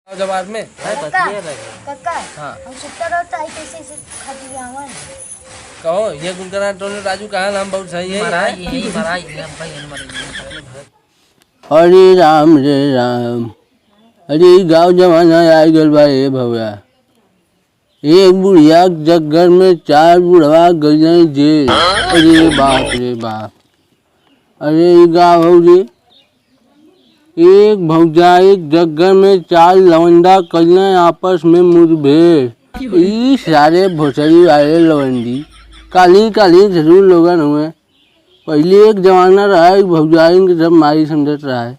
जवाब में कक्का हाँ हम सुत्ता रहता है कैसे ऐसे खाती हुई आवन कहो ये गुलकरा टोने राजू कहा नाम बहुत सही है हरे राम अरे गाँव जमाना आ गल बा ए भैया। एक बुढ़िया जगह में 4 बुढ़वा गई जेल। अरे बाप रे बाप। अरे गाँव हो रे एक भौजा एक जगह में 4 लवंडा कल आपस में मुठभेड़। ये सारे भोसड़ी वाले लवंडी काली काली जरूर लोगन हुए। पहले एक जमाना रहा एक भौजाइन के सब मारी समझत रहा है,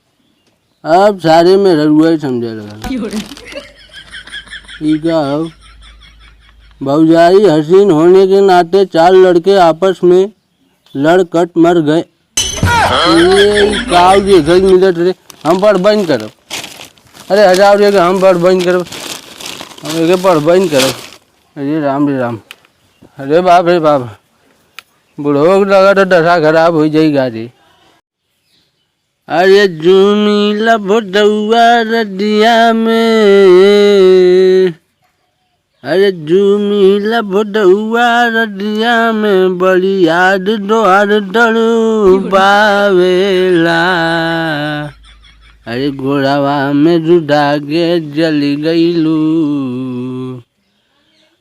अब सारे में ररुआ समझे लगा। ठीक है भौजाई हसीन होने के नाते 4 लड़के आपस में लड़कट मर गए। मिलत रे हम पढ़ बंद करब। अरे हजार रे हम पढ़ बंद करब, हम एक पढ़ बंद करब। अरे राम अरे बाप बुढ़ो लगा तो दशा खराब हो जाएगा रे। अरे जूमी लभुआ रदिया में, अरे जूमी लभुआ रदिया में बड़ी याद दोहर डरू बावेला। अरे घोड़ावा में रुदा के जली गईलू,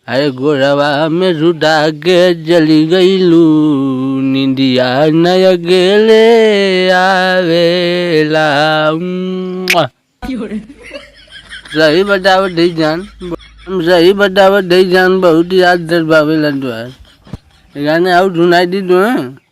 अरे गोरवा में रुदा के जली गईलू निंदिया नय गेले आवेला। सही बतावत दे जान, सही बतावत दे जान, बहुत याद दरबावेला द्वार गाने आउ सुनाई दी तो है।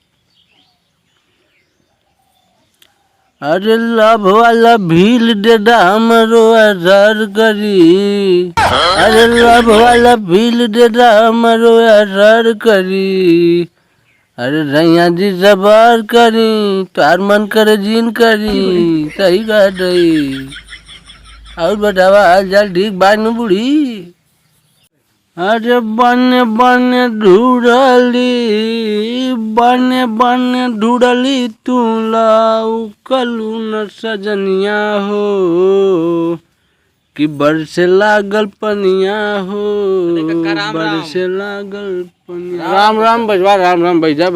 अरे लभ वाला भील डेडा हमरो असर करी, अरे लभ वाला भील डेडा हमरो असर करी। अरे रैया जी जबर करी तार मन करे जीन करी। सही कह रही और बतावा हाल चाल ठीक बात में बूढ़ी। अरे बने बने ढूढ़ली तू लाऊ कलू न सजनिया हो कि बरसे लागल पनिया हो, बरसे लागल पनिया। राम बैठा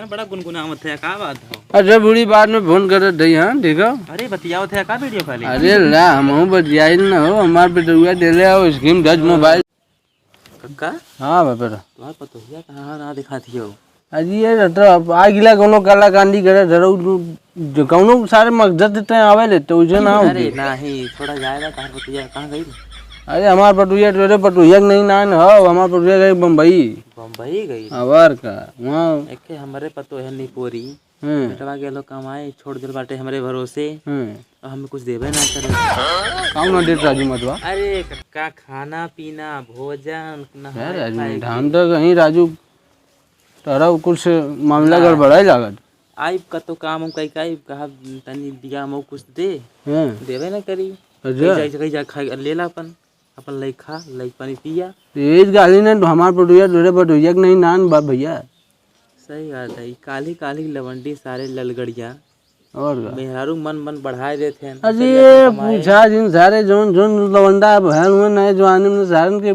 बड़ा गुनगुनावत है का बात हो? अरे बूढ़ी बाद में फोन कर दई। हाँ ठीक है। अरे बतियावत है का वीडियो खाली? अरे ला हम बतियाई न हो, हमार बेटुआ दिले हो स्कीम 10 मोबाइल। कक्का हाँ बेटा तुम्हार पतोहिया कहाँ ना दिखाती हो? अजी ये तो आ गिला कोनो काला कांडी करे धरो कोनो सारे मकसद देते आवे ले तो उसे ना हो। अरे नहीं थोड़ा जाएगा तार पतोहिया कहाँ गई? अरे हमार पटुया तेरे पटुया नहीं नान हो, हमार पटुया गई बम्बई गई आवर का वहाँ एक हमारे पतोहिया नहीं पोरी बेटवा गेलो कमाए छोड़ दिल बाटे हमरे भरोसे और हमें कुछ देवे ना करे। कौन ना देत राजू मतवा? अरे कक्का खाना पीना भोजन राजू धाम तो कहीं राजू तारा कुछ मामला गड़बड़ाई लागत। आई का तो काम हम कई कहा तनी दिया हम कुछ दे देवे ना करी। जा खा लेला अपन लई खा लई पानी पिया। तेज गाली ने हमार पटुया तेरे पटुया नहीं नान बाप भैया। सही बात है। काली काली लवंडी सारे ललगड़िया और मेहरारू मन बढ़ाए देते हैं। अरे पूछा जिन सारे जोन लवंडा बहन हुए नए जवानी में सारन के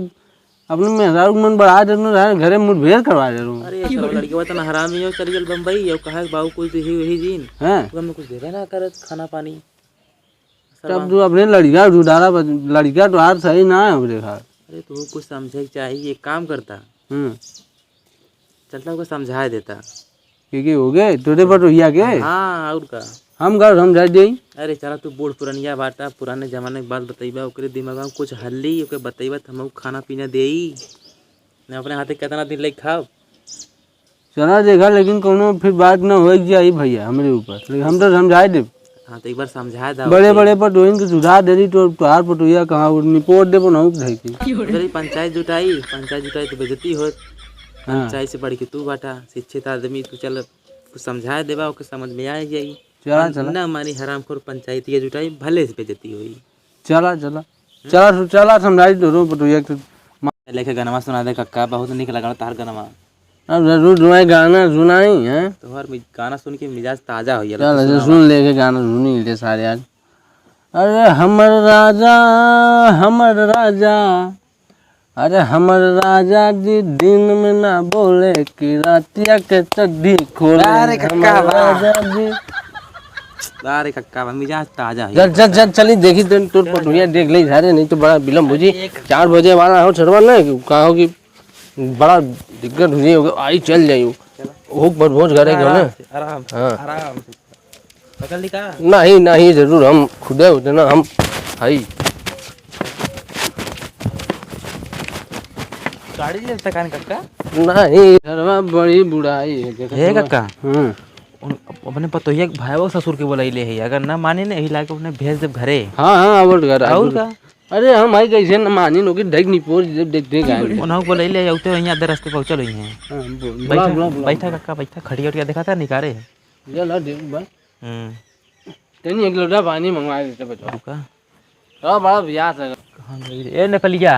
अपने मेहरारू मन बढ़ा देते सारे घरे मुठभेड़ करवा दे रहा हूँ। अरे सब लड़की वो तो हरामी हो चल गई बम्बई और कहा बाबू कुछ वही दिन हैं तो हमें कुछ देवे ना करत खाना पानी। तब तू अपने लड़का ढूंढा लड़का तो हार सही ना है देखा। अरे तू कुछ समझे चाहिए एक काम करता चलता को समझा देता क्योंकि हो गए तुझे पटुया के। हाँ और का हम घर समझा दी। अरे चला तू बूढ़ पुरनिया बाटा पुराने जमाने के बात बतईबा ओकरे दिमाग में कुछ हल्ली ओके बतईबा हम खाना पीना देई मैं अपने हाथे कितना दिन लग खाओ। चला देखा लेकिन कोनो फिर बात न हो जाए भैया हमारे ऊपर, लेकिन हम तो समझाए दे। हाँ तो एक बार समझा दा बड़े बड़े पटोइन के सुधार दे दी तो तुहार पटुया कहाँ निपोट दे बनाऊ की पंचायत जुटाई तो बेइज्जती हो। पंचायत से बढ़ के तू बाटा शिक्षित आदमी तू चल कुछ समझा देबा ओके समझ में आ जाई। चला ना हमारी हरामखोर पंचायत के जुटाई भले से बेइज्जती हुई। चला समझाई दो पटुया के लेके गाना सुना दे कक्का बहुत निक लगा तार गाना। अब जरूर तुम्हारे गाना सुनाई है तो हर गाना सुन के मिजाज ताजा हो चल सुन लेके गाना सुनी ले सारे आज। अरे हमर राजा, अरे हमर राजा जी दिन में ना बोले कि रातिया के चड्डी खोले। अरे कक्का हमर बा। राजा जी। अरे कक्का बा, मिजाज ताजा है। चल चल चल चली देखी तो पटुया देख ले सारे, नहीं तो बड़ा विलम्ब हो जी। 4 बजे वाला हो छड़वा ना कहा हो कि बड़ा दिक्कत हो जाई, आई चल जाई हो पर भोज करे ना। आराम हाँ आराम से पकड़ ली का? नहीं नहीं जरूर, हम खुदे होते ना, हम हाई गाड़ी ले सकान कक्का। नहीं सरवा बड़ी बुढ़ाई है। हे कक्का, अपने पतोहिया के भाई ससुर के बोलैले है, अगर ना माने ने हिला के उन्हें भेज दे घरे। हाँ हाँ और घर और का? अरे हम आई कैसे न मानी नो कि ढक नहीं पोर जब देखते गए उन्हों बोलैले औते वहीं आधे रास्ते पहुंचल ही हैं। बैठा कक्का बैठा, खड़िया उठिया देखा था निकारे। चल देख बस तेनी एक लोटा पानी मंगवा देते बच्चों का। तो बड़ा ब्याह है। कहां गई ए नकलिया?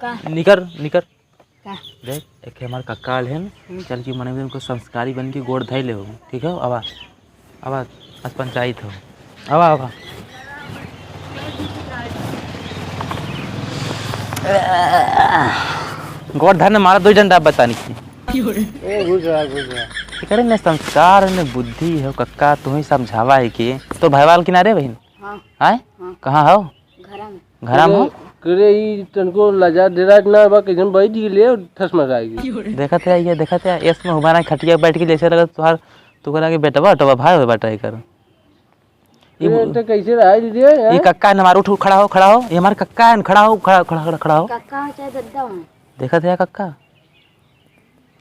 का निकर निकर का देख, एक हमार कक्का है न, चल की मने में उनको संस्कारी बन के गोड़ धइ ले हो, ठीक है? आवा आवा आज पंचायत हो, आवा आवा। गोड़ धरने मारा 2 डंडा बतानी की ए गुजरा करे ने संस्कार ने बुद्धि हो कक्का, तू ही समझावा है कि तो भाईवाल किनारे बहन। हाँ आए कहाँ हो? घरा में घरा में हो? करे ई तनको लजा डेरा ना बा कैसन बैठ गेले ठस मराएगी। देखत है ये देखत है एस में हुबाना खटिया बैठ के जैसे लगा तुहार तू करा के बेटवा टवा भाई हो बेटा कर। ये तो कैसे रहा दीदी यार? ये कक्का है हमारा, उठ खड़ा हो ये हमारा कक्का है, खड़ा हो खड़ा हो। काका चाहे दद्दा हूँ देखत है कक्का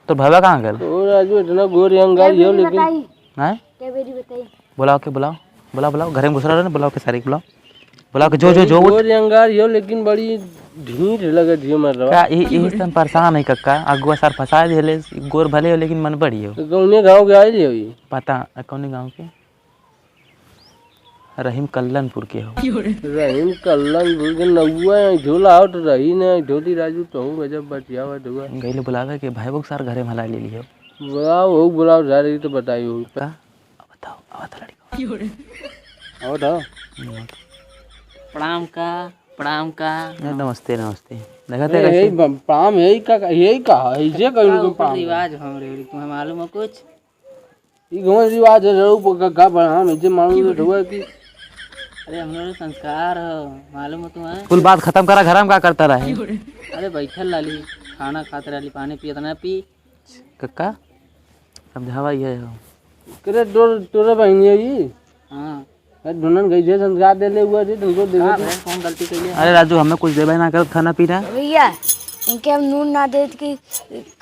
तो भाईवा कहाँ गए? ओ राजू इतना गोर अंगार यो लेकिन बताई हैं क्या बेरी बताई बुलाओ के बुलाओ घर में घुस रहा है, बुलाओ के सारे बुलाओ के जो गोर अंगार यो लेकिन बड़ी ढीठ लगे दियो मर रहा। का यही से हम परेशान है कक्का, अगुआ सार फंसा दिले। गोर भले हो लेकिन मन बड़ी हो। तो कौने गांव के आई लियो ई? पता कौन गांव के? रहीम कल्लनपुर के हो। रहीम कल्लनपुर के नौवा झोला आउट रही ने धोती राजू तो गजब बचियावा दुआ गईले बुलावे के भाई बोक सार घरे मला ले लियो। बुलाओ जा रही तो बताइयो का बताओ आवत लड़की और था प्रणाम का नमस्ते देखते यही पाम यही का ऐसे कहीं को पाम रिवाज हमरे तुम्हें मालूम है कुछ? ई गांव रिवाज है रो का बड़ा हम जे मालूम तो हुआ कि अरे हम लोग संस्कार हो, मालूम है तुम्हें? कुल बात खत्म करा, घर में क्या करता रहे? अरे बैठल लाली खाना खाते रही, पानी पियत ना पी। कक्का समझावा ये हो करे तोरे बहनी है ई? हाँ दुल्हन गई जे संस्कार दे ले हुआ जे तुमको दे दे कौन गलती करी है? अरे राजू हमें कुछ देवे ना कर, खाना पीना भैया इनके हम नून ना देत की,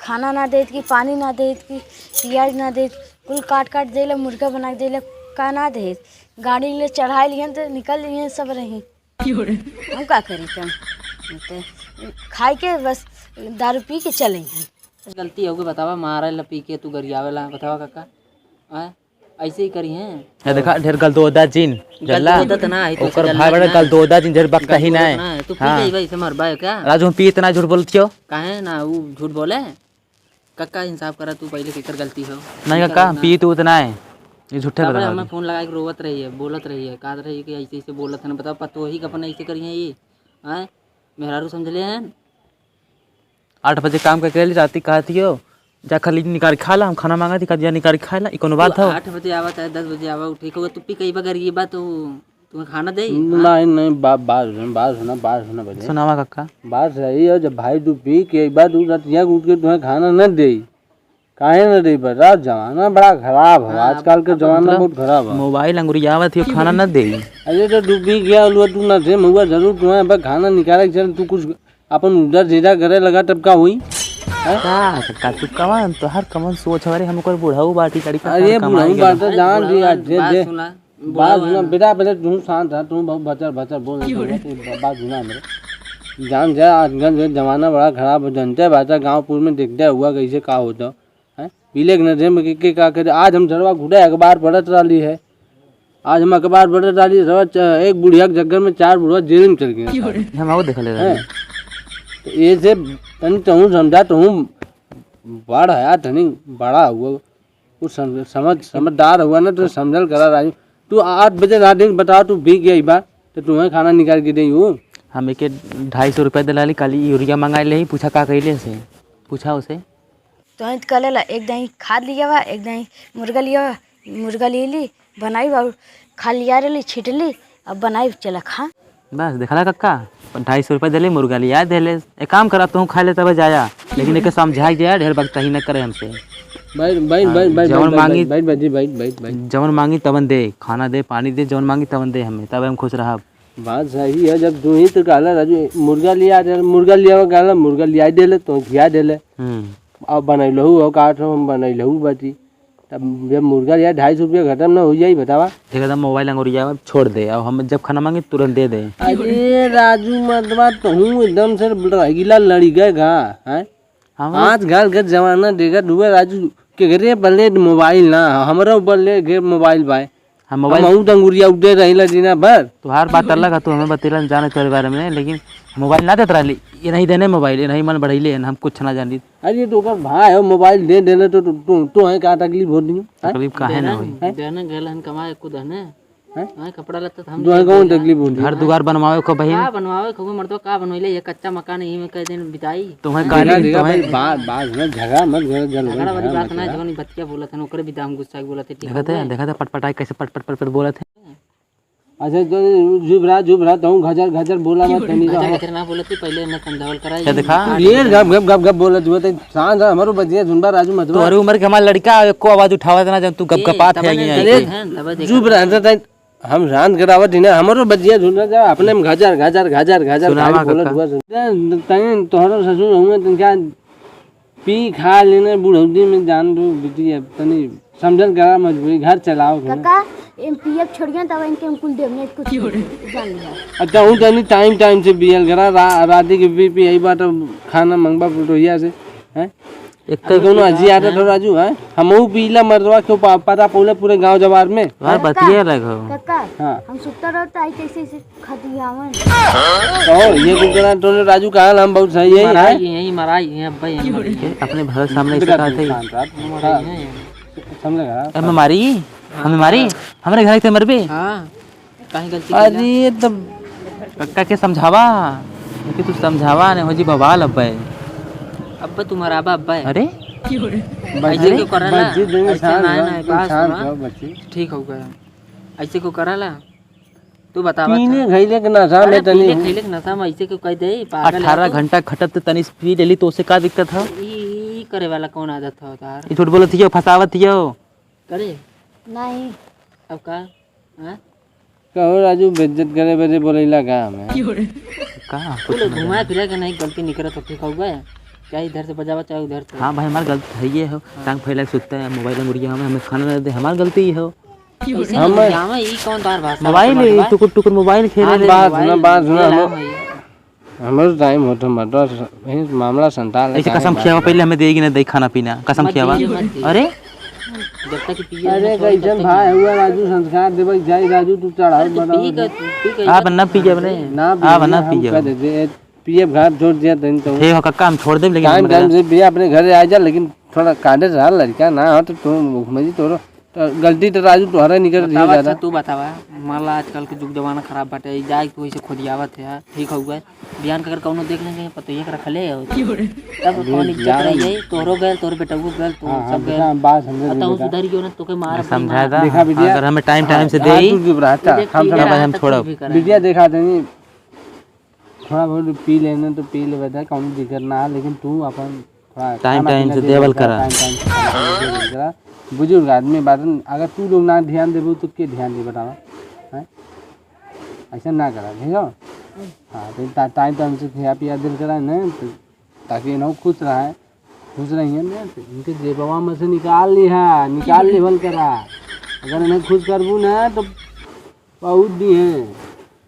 खाना ना देत की, पानी ना देत की, प्याज ना देत, कुल काट देले, मुर्गा बना के देले, का ना देत। गाड़ी ले चढ़ाई लियन तो निकल लिए सब रही। हम का करी तुम खाई के बस दारू पी के चले हैं। गलती होगी बतावा, मारे ला पी के तू गरियावे ला बतावा काका? हाँ ऐसे ही करी हैं। ये देखा ढेर गल दोदा जिन जल्ला गलत ना है तो ओकर भाई बड़ा गल दोदा जिन ढेर बकता ही ना है। तू पी गई भाई से मर बाय क्या? राजू हम पी इतना झूठ बोलत क्यों? काहे ना वो झूठ बोले? कक्का इंसाफ करा, तू पहले केकर गलती हो? नहीं कक्का पी तू उतना है, ये झूठे तापरे बता। हमें फोन लगा के रोवत रही है, बोलत रही है, कहत रही है कि ऐसे ऐसे बोलत है। बताओ पतो ही अपन ऐसे करी है ये? हैं मेहरारू समझले हैं? 8 बजे काम करके ले जाती कहती हो जा खाली निकाल खा ला, हम खाना मांगा थी कदिया निकाल खा ला, कोनो बात हो? 8 बजे आवा चाहे 10 बजे आवा, ठीक होगा। तू पी कई बार ये बात तो तुम्हें खाना दे? नहीं बात सुना बजे सुनावा कक्का बात सही है। जब भाई तू पी के एक बार तू रतिया उठ के तुम्हें खाना न दे, काहे न दे? बता जमाना बड़ा खराब है, आजकल का जमाना बहुत खराब है। मोबाइल अंगुरियावा थी खाना न दे। अरे तो तू पी गया हुआ तू न दे महुआ जरूर तुम्हें बस खाना निकाले चल, तू कुछ अपन उधर जीरा करे लगा तब का हुई? का कक्का तू कवन तो हर कवन सोच हमारे हमको बुढ़ाऊ बाटी कड़ी का अरे बुढ़ऊ बात जान दिया दे बात सुना बात सुना बेटा, पहले तू शांत है, तू बहुत बचर बोल बात सुना मेरे जान जा। आजकल जमाना बड़ा खराब है, जनता बात गाँवपुर में देखते हुआ कैसे का होता है। पीले के नजर में के का करे। आज हम सरवा घुड़े अखबार पढ़त रही है, आज हम अखबार पढ़त रही सरवा एक बुढ़िया के जगह में 4 बुढ़वा जेल में चल गए। हम आओ देख ले रहे तो ये से तनी तहूँ समझा तहूँ बड़ है तनी बड़ा हुआ कुछ समझदार हुआ ना तो समझल करा राजू। तू 8 बजे रात दिन बताओ तू भी गया बार तो तो तुम्हें खाना निकाल के दी हूँ। हम एक 250 रुपये दिलाली कल यूरिया मंगा ले पूछा का कही से पूछा उसे तो कल एक दही खाद लिया हुआ, एक दही मुर्गा लिया हुआ, मुर्गा ले ली बनाई और खा लिया रही छीट ली अब बनाई चला खा। बस देखला कक्का 250 रुपये दिले मुर्गा लिया दिले एक काम करा तू खा ले तब जाया लेकिन एक समझा दिया ढेर बकता ही न करे हमसे। जवन मांगी तवन दे खाना दे पानी दे जवन मांगी तवन दे हमें तब हम खुश रहा। बात सही है जब तू ही तो कहला राजू मुर्गा लिया कहला मुर्गा लिया दे तो खिया दे अब बनैलहू हो काट हम बनैलहू बाटी तब जब मुर्गा लिया 250 रुपये खत्म ना हो जाई बतावा। ठीक है मोबाइल अंगुरिया छोड़ दे अब हम जब खाना मांगे तुरंत दे दे। अरे राजू मतबा कहूँ एकदम से रहीला लड़ी गए घा है आज घर घर जमाना देखा डूबे राजू के घरे बल्ले मोबाइल ना हमारा बल्ले घे मोबाइल बाय हम मोबाइल अंगुरिया उठे रही जीना भर तुहार बात अलग है तू हमें बतेला जाने तेरे बारे में लेकिन मोबाइल ना देता रही ये नहीं देने मोबाइल ये नहीं मन बढ़ाइले हम कुछ ना जानी। अरे तो का भाई है मोबाइल दे देले तो है का तकलीफ होती है तकलीफ काहे ना होई देना गेलन कमाए खुद है हां कपड़ा लत्ता हम तो है कौन तकलीफ होती घर दुआर बनवावे को बहिन का बनवावे खगो मर्दो का बनवैले ये कच्चा मकान यही में कई दिन बिताई तुम्हें गाली तुम्हें बात में झगड़ा मत घर जल झगड़ा वाली बात ना जवन बतिया बोलत है ओकरे भी दाम गुस्सा बोलत है। देखा था पटपटाई कैसे पट बोलत है। अच्छा तो जुब रहा तो घजर बोला मत तनी घजर ना बोलत पहले न संधावल कराई क्या देखा ये गप बोलत हुआ तो सांझ हमरो बजिया सुनबा राजू मत तोहरी उम्र के हमार लड़का एको आवाज उठावत ना जब तू गपगपात है अरे जुब रहा हम शांत करावत ही ना हमरो बजिया सुन जा अपने में घजर बोलत हुआ तनी तोहरो ससुर हुए तन क्या पी खा लेने बुढ़ौती में जान दो बिटिया तनी समझल करा मजबूरी घर चलाओ काका एमपीएफ छोड़ गया तब इनके कुल देवने कुछ जान लिया। अच्छा हूँ तनी टाइम से बियल करा राती के बीपी यही बात खाना मंगवा पटोहिया से हैं एक कोनो अजी आता तो राजू है हमहू पीला मरवा क्यों पता पोले पूरे गांव जवार में यार बतिया लगो काका हां हम सुत्ता रहता आई कैसे खतियावन तो ये कुकरा तो राजू कहा हम बहुत सही है यही मराई है भाई अपने घर सामने इसका थे समझ लगा हमें मारी हमारे घर से मरबे हां काहे गलती अरे तब कक्का के समझावा कि तू समझावा ने हो जी बवाल अब्बा तुम्हारा अब्बा है। अरे ऐसे क्यों करला ठीक हो गया ऐसे क्यों करला तू बता पीने घइले के नशा में तनी खइले के नशा में ऐसे क्यों कह दे पागल 18 घंटा खटत तनी पी लेली तो उसे का दिक्कत है ई करे वाला कौन आदत है तार ई झूठ बोलत हियो फसावत हियो करे नहीं अब का हां कहो राजू बेइज्जत करे बजे बोलेला का हमें का बोले घुमा फिरा के नहीं गलती नहीं करे तो ठीक हो गया चाहे इधर से बजावा चाहे उधर से। हाँ भाई हमारी गलती है ये हो टांग फैला के सुतता है मोबाइल मुर्गिया हमें खाना नहीं दे हमारी गलती ही हो हम ई कौन तार भाषा मोबाइल टुकुर मोबाइल खेले बात सुना हमारा टाइम होता मतलब मामला संताल ऐसे कसम खियावा पहले हमें देगी ना दे खाना पीना कसम खियावा अरे जब तक पिए अरे कैसन भाई हुआ राजू संस्कार देवे जाई राजू तू चढ़ाई बना आप ना पी जाबे ना आप ना पी जाबे पीएफ घर छोड़ दिया तनी तो ठीक हो कक्का हम छोड़ दे लेकिन टाइम से भी अपने घर आ जा लेकिन थोड़ा कांडे रहा लड़का ना हो तो तुम मजी तोरो गलती तो राजू तोहरा निकल रही ज्यादा तू बतावा मान ला आजकल के जुग जमाना खराब बाटे जाए तू ऐसे खोदियावत है ठीक हो गए बिहान का अगर कौनो देख लेंगे पता ये रखले तब कौन इज्जत रही है तोरो गए तोर बेटा को गए तो सब गए बात समझ बताओ सुधर क्यों ना तोके मार समझाया था अगर हमें टाइम से दे हम छोड़ो बिटिया देखा देनी थोड़ा बहुत पी लेने तो पी ले बता कौन दिक्कत ना लेकिन तू अपन थोड़ा टाइम से देवल करा बुजुर्ग आदमी बात अगर तू लोग ना ध्यान देबो तो के ध्यान दे बतावा हैं ऐसा ना करा ठीक है हाँ तो टाइम से खिया पिया दिल करा ना तो ताकि ना खुश रही है ना तो इनके जेबवा में से निकाल लेवल करा अगर नहीं खुश करबू ना तो बहुत दी है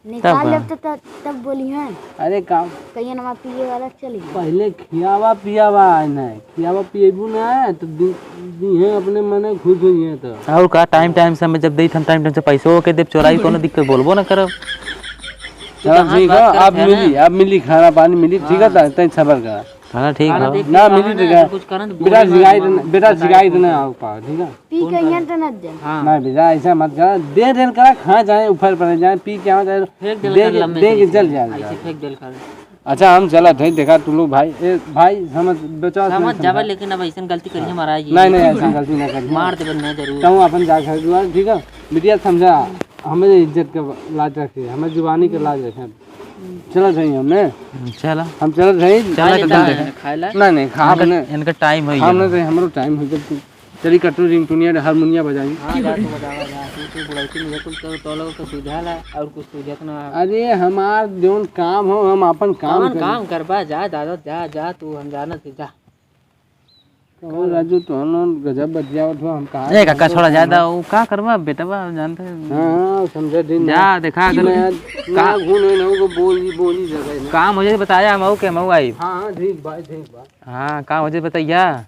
निकाल ले तो तब बोली है अरे काम कहीं ना पिए वाला चली पहले खियावा पियावा नहीं खियावा पिएबू ना तो दी है अपने मने खुश हुई है तो और का टाइम से हमें जब देई हम टाइम से पैसो के देब चोराई कोनो दिक्कत बोलबो ना करब चल ठीक है अब मिली खाना पानी मिली ठीक है तै सबर कर खाना ठीक खाना हो देख के ना खाना मिली ना, तो ऐसा कुछ करन तो बेटा बोली शिकायत मार- बेटा शिकायत ना आओ पा ठीक है। पी के यहाँ तो न दे हाँ नहीं बेटा ऐसा मत कर, दे देर करा खा जाए ऊपर पड़ जाए पी के आ जाए फेंक देल दे कर लम्बे दे के से चल जाए। ऐसे फेंक देल कर अच्छा हम चलत है देखा तू लोग भाई भाई समझ बचाओ समझ जावे, लेकिन अब ऐसा गलती करिए महाराज नहीं नहीं ऐसा गलती ना कर मार देबे ना जरूर। कहूँ अपन जा कर दुआ ठीक है बिटिया समझा हमें इज्जत का लाज रखे, हमें जुबानी का लाज रखे। चलो सही हमने चलो हम चलत रही खाए ला नहीं नहीं खा अपने इनका टाइम हो हमने तो हमारो टाइम हो जब चली कटू रिंग टुनिया हारमोनिया बजाई। हाँ जा तू बजावा जा तू बुढ़ाई मुझे कुछ तो लोगों का सुझाला और कुछ सुझात ना। अरे हमार जोन काम हो हम अपन काम कौन काम करबा जा दादा जा जा तू हम जाना थे जा। कहो राजू तो हम गजब बतियावत हो हम कहा ए काका छोड़ा ज्यादा वो का करबा बेटा बा जानते हाँ समझे दिन जा देखा अगर ना घून हो को बोली जगह काम हो जाए बताया मऊ के मऊ आई। हाँ ठीक भाई ठीक भाई। हाँ काम हो जाए बताइया।